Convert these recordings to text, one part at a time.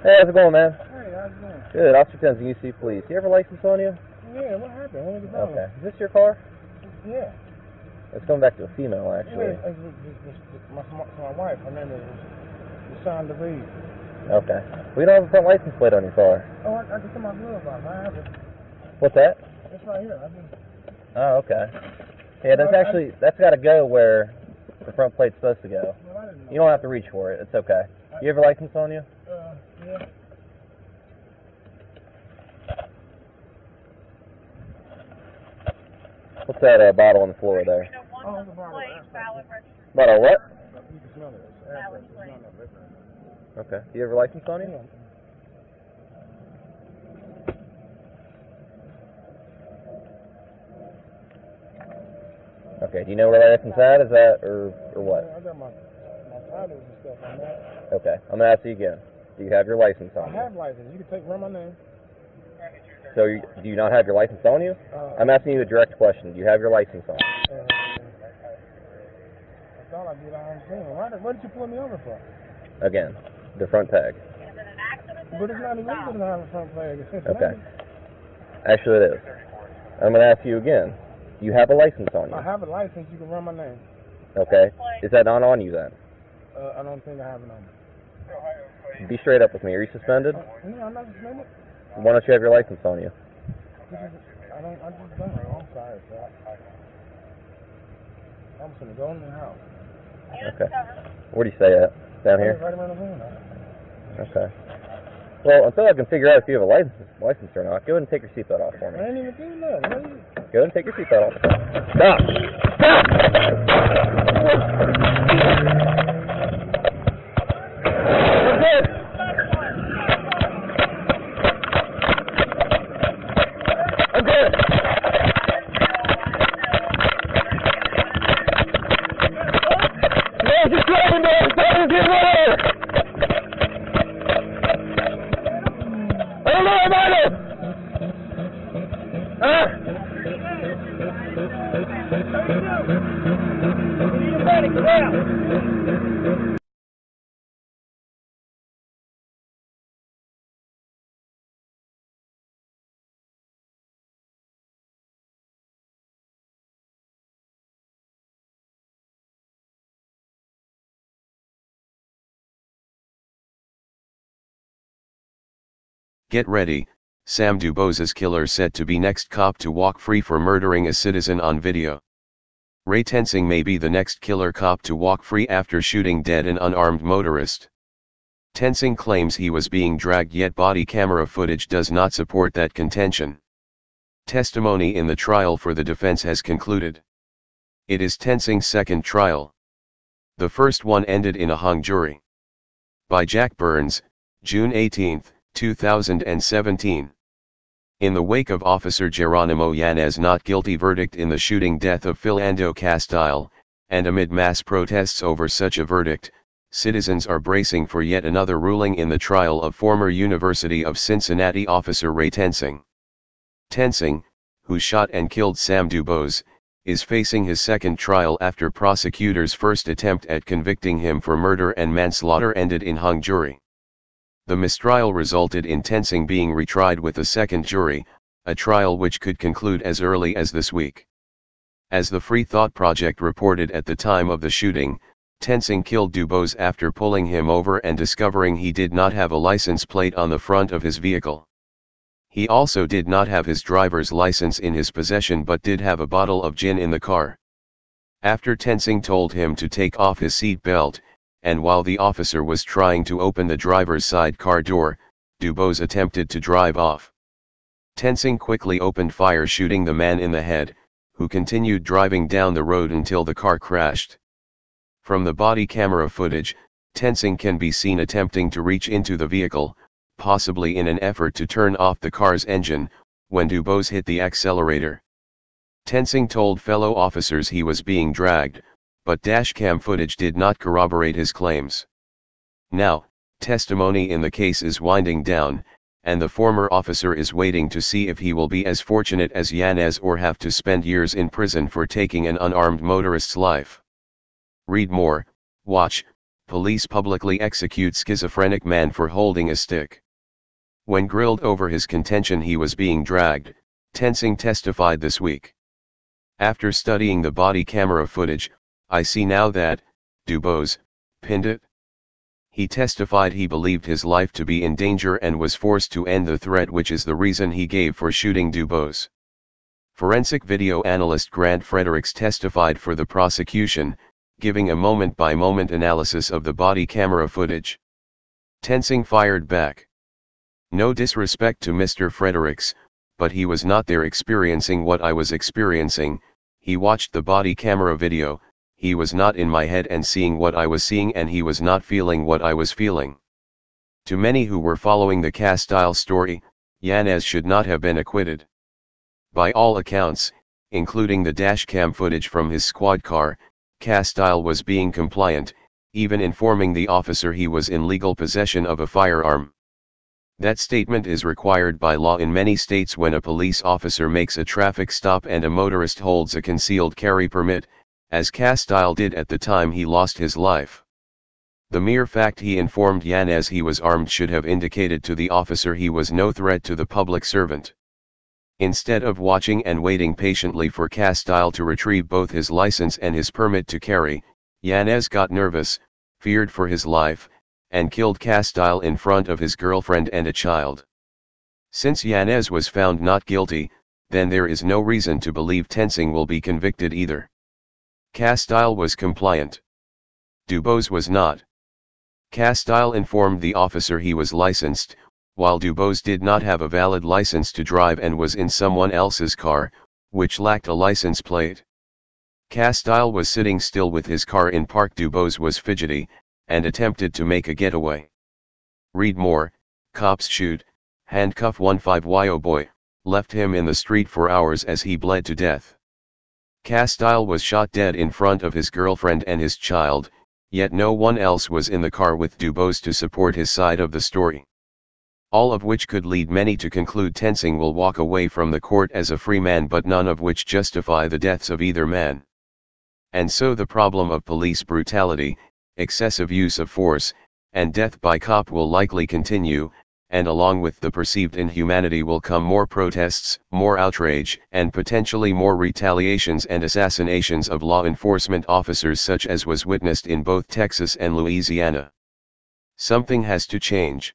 Hey, how's it going, man? Hey, how's it going? Good. Officer Tenzing, UC Police. You have a license on you? Yeah, what happened? What was the problem? Okay. Is this your car? Yeah. It's going back to a female, actually. Yeah, it's my wife. Her name is Deshaun DeVries. Okay. We don't have a front license plate on your car. Oh, I can see my glove off. I have it. What's that? It's right here. Oh, okay. Yeah, that's got to go where the front plate's supposed to go. Well, I didn't know. You don't have to reach for it. It's okay. You have your license on you? Yeah. What's that bottle on the floor there? Oh, it's a bottle. Bottle what? You can smell it. It's air pressure. Okay. Do you have your license on you? Yeah. Okay. Do you know where that license at? Is that or what? Yeah, I got my titles and stuff on that. Okay. I'm gonna ask you again. Do you have your license on you? I have license. You can run my name. So do you not have your license on you? I'm asking you a direct question. Do you have your license on? I thought I did. I understand. What did you pull me over for? Again, the front tag. But it's not illegal to have a front flag. Okay. Actually, it is. I'm going to ask you again. Do you have a license on you? I have a license. You can run my name. Okay. Is that not on you then? I don't think I have it on me. Be straight up with me. Are you suspended? No, I'm not suspended. Why don't you have your license on you? I just don't know. I'm sorry, sir. I'm just going to go in the house. Okay. Where do you stay at? Down here? Right around the corner. Okay. Well, until I can figure out if you have a license or not, go ahead and take your seatbelt off for me. I ain't even do nothing. Go ahead and take your seatbelt off. Stop! Stop! I'm good! No, just driving there! I'm trying to get there! I don't know about it! Get ready, Sam Dubose's killer said to be next cop to walk free for murdering a citizen on video. Ray Tenzing may be the next killer cop to walk free after shooting dead an unarmed motorist. Tenzing claims he was being dragged, yet body camera footage does not support that contention. Testimony in the trial for the defense has concluded. It is Tenzing's second trial. The first one ended in a hung jury. By Jack Burns, June 18, 2017. In the wake of Officer Geronimo Yanez's not guilty verdict in the shooting death of Philando Castile, and amid mass protests over such a verdict, citizens are bracing for yet another ruling in the trial of former University of Cincinnati officer Ray Tenzing. Tenzing, who shot and killed Sam Dubose, is facing his second trial after prosecutors' first attempt at convicting him for murder and manslaughter ended in hung jury. The mistrial resulted in Tenzing being retried with a second jury, a trial which could conclude as early as this week. As the Free Thought Project reported at the time of the shooting, Tenzing killed Dubose after pulling him over and discovering he did not have a license plate on the front of his vehicle. He also did not have his driver's license in his possession but did have a bottle of gin in the car. After Tenzing told him to take off his seat belt, and while the officer was trying to open the driver's side car door, Dubose attempted to drive off. Tenzing quickly opened fire, shooting the man in the head, who continued driving down the road until the car crashed. From the body camera footage, Tenzing can be seen attempting to reach into the vehicle, possibly in an effort to turn off the car's engine, when Dubose hit the accelerator. Tenzing told fellow officers he was being dragged, but dashcam footage did not corroborate his claims. Now, testimony in the case is winding down, and the former officer is waiting to see if he will be as fortunate as Yanez or have to spend years in prison for taking an unarmed motorist's life. Read more, watch Police publicly execute schizophrenic man for holding a stick. When grilled over his contention he was being dragged, Tensing testified this week. After studying the body camera footage, I see now that Dubose pinned it. He testified he believed his life to be in danger and was forced to end the threat, which is the reason he gave for shooting Dubose. Forensic video analyst Grant Fredericks testified for the prosecution, giving a moment-by-moment analysis of the body camera footage. Tensing fired back. No disrespect to Mr. Fredericks, but he was not there experiencing what I was experiencing. He watched the body camera video, he was not in my head and seeing what I was seeing, and he was not feeling what I was feeling. To many who were following the Castile story, Yanez should not have been acquitted. By all accounts, including the dashcam footage from his squad car, Castile was being compliant, even informing the officer he was in legal possession of a firearm. That statement is required by law in many states when a police officer makes a traffic stop and a motorist holds a concealed carry permit, as Castile did at the time he lost his life. The mere fact he informed Yanez he was armed should have indicated to the officer he was no threat to the public servant. Instead of watching and waiting patiently for Castile to retrieve both his license and his permit to carry, Yanez got nervous, feared for his life, and killed Castile in front of his girlfriend and a child. Since Yanez was found not guilty, then there is no reason to believe Tensing will be convicted either. Castile was compliant. Dubose was not. Castile informed the officer he was licensed, while Dubose did not have a valid license to drive and was in someone else's car, which lacked a license plate. Castile was sitting still with his car in park. Dubose was fidgety, and attempted to make a getaway. Read more. Cops shoot, handcuff 15-year-old boy, left him in the street for hours as he bled to death. Castile was shot dead in front of his girlfriend and his child, yet no one else was in the car with Dubose to support his side of the story. All of which could lead many to conclude Tensing will walk away from the court as a free man, but none of which justify the deaths of either man. And so the problem of police brutality, excessive use of force, and death by cop will likely continue, and along with the perceived inhumanity will come more protests, more outrage, and potentially more retaliations and assassinations of law enforcement officers, such as was witnessed in both Texas and Louisiana. Something has to change.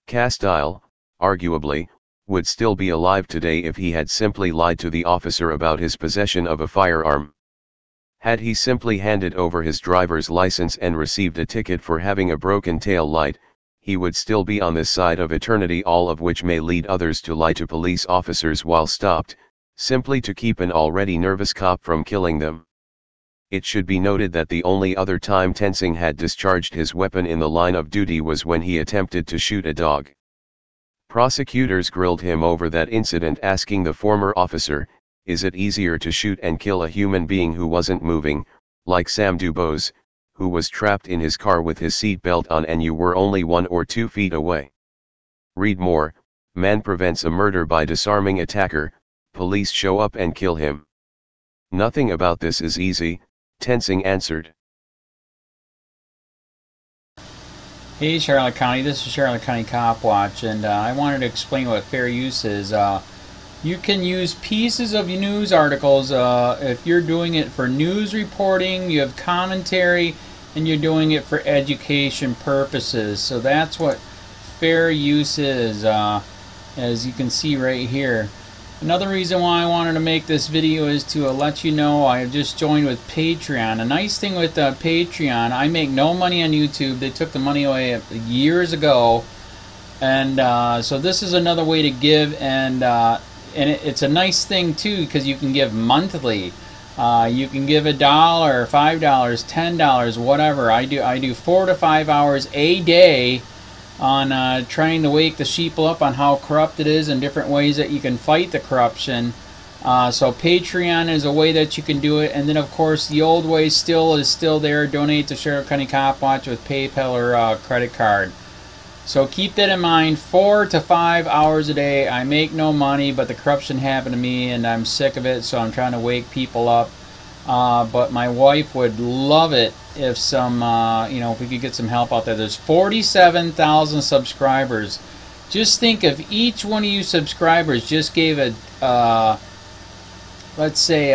Castile, arguably, would still be alive today if he had simply lied to the officer about his possession of a firearm. Had he simply handed over his driver's license and received a ticket for having a broken tail light, he would still be on this side of eternity, all of which may lead others to lie to police officers while stopped, simply to keep an already nervous cop from killing them. It should be noted that the only other time Tensing had discharged his weapon in the line of duty was when he attempted to shoot a dog. Prosecutors grilled him over that incident, asking the former officer, "Is it easier to shoot and kill a human being who wasn't moving, like Sam Dubose, who was trapped in his car with his seatbelt on and you were only 1 or 2 feet away?" Read more. Man prevents a murder by disarming attacker, police show up and kill him. "Nothing about this is easy," Tensing answered. Hey Charlotte County, this is Charlotte County Cop Watch, and I wanted to explain what fair use is. You can use pieces of news articles if you're doing it for news reporting, you have commentary, and you're doing it for education purposes. So that's what fair use is, as you can see right here. Another reason why I wanted to make this video is to let you know I have just joined with Patreon. A nice thing with Patreon, I make no money on YouTube. They took the money away years ago, and so this is another way to give, and it's a nice thing too because you can give monthly. You can give $1, $5, $10, whatever. I do 4 to 5 hours a day on trying to wake the sheeple up on how corrupt it is and different ways that you can fight the corruption. So Patreon is a way that you can do it, and then of course the old way is still there. Donate to Charlotte County Cop Watch with PayPal or credit card. So keep that in mind. 4 to 5 hours a day. I make no money, but the corruption happened to me and I'm sick of it, so I'm trying to wake people up. But my wife would love it if some, you know, if we could get some help out there. There's 47,000 subscribers. Just think if each one of you subscribers just gave a, let's say,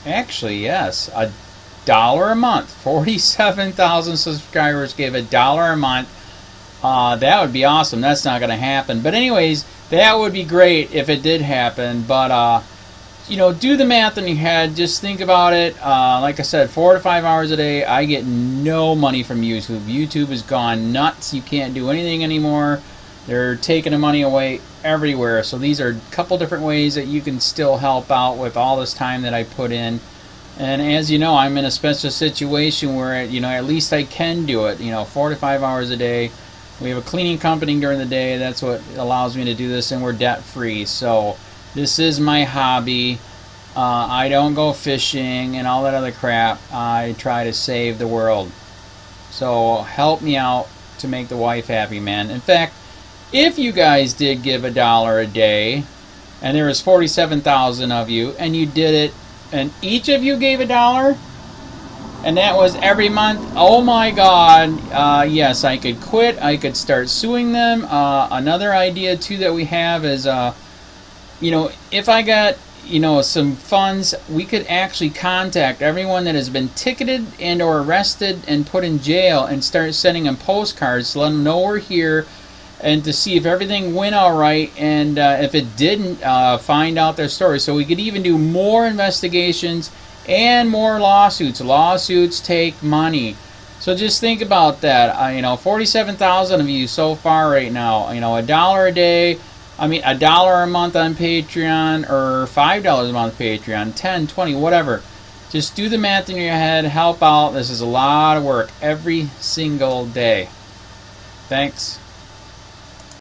actually, yes, $1 a month. 47,000 subscribers gave $1 a month. That would be awesome. That's not going to happen. But anyways, that would be great if it did happen. But, you know, do the math in your head. Just think about it. Like I said, 4 to 5 hours a day. I get no money from YouTube. YouTube has gone nuts. You can't do anything anymore. They're taking the money away everywhere. So these are a couple different ways that you can still help out with all this time that I put in. And as you know, I'm in a special situation where, you know, at least I can do it. You know, 4 to 5 hours a day. We have a cleaning company during the day. That's what allows me to do this, and we're debt free. So this is my hobby. I don't go fishing and all that other crap. I try to save the world. So help me out to make the wife happy, man. In fact, if you guys did give $1 a day, and there was 47,000 of you, and you did it, and each of you gave $1, and that was every month, oh my God, yes, I could quit. I could start suing them. Another idea, too, that we have is, you know, if I got, you know, some funds, we could actually contact everyone that has been ticketed and or arrested and put in jail and start sending them postcards to let them know we're here and to see if everything went all right, and if it didn't, find out their story. So we could even do more investigations and more lawsuits. Lawsuits take money. So just think about that. You know, 47,000 of you so far right now. You know, $1 a day. I mean, $1 a month on Patreon, or $5 a month Patreon, 10, 20, whatever. Just do the math in your head. Help out. This is a lot of work every single day. Thanks.